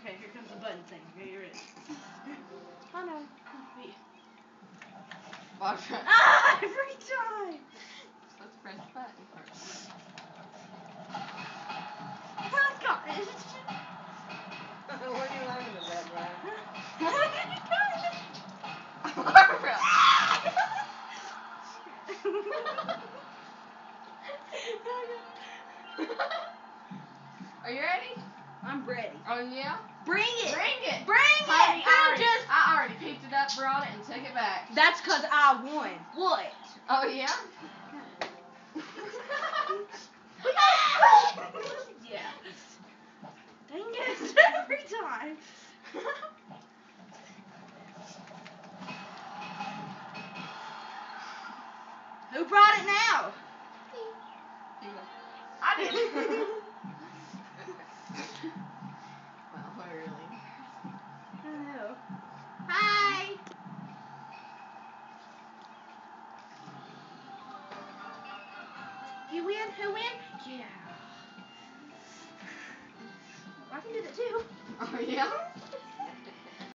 Okay, here comes the button thing. Okay, you ready? Oh no. Wait. Watch it. Ah! Every time! Let's press the button first. I got it. What are you laughing about, Brian? Are you ready? I'm ready. Oh yeah? Bring it! Bring it! Bring Honey, it! I already picked it up, brought it, and took it back. That's because I won. What? Oh yeah? Yeah. Dang it. Every time. Who brought it now? I did. Well, really. I know. Hi. You win? Who win? Yeah. I can do that too. Oh yeah?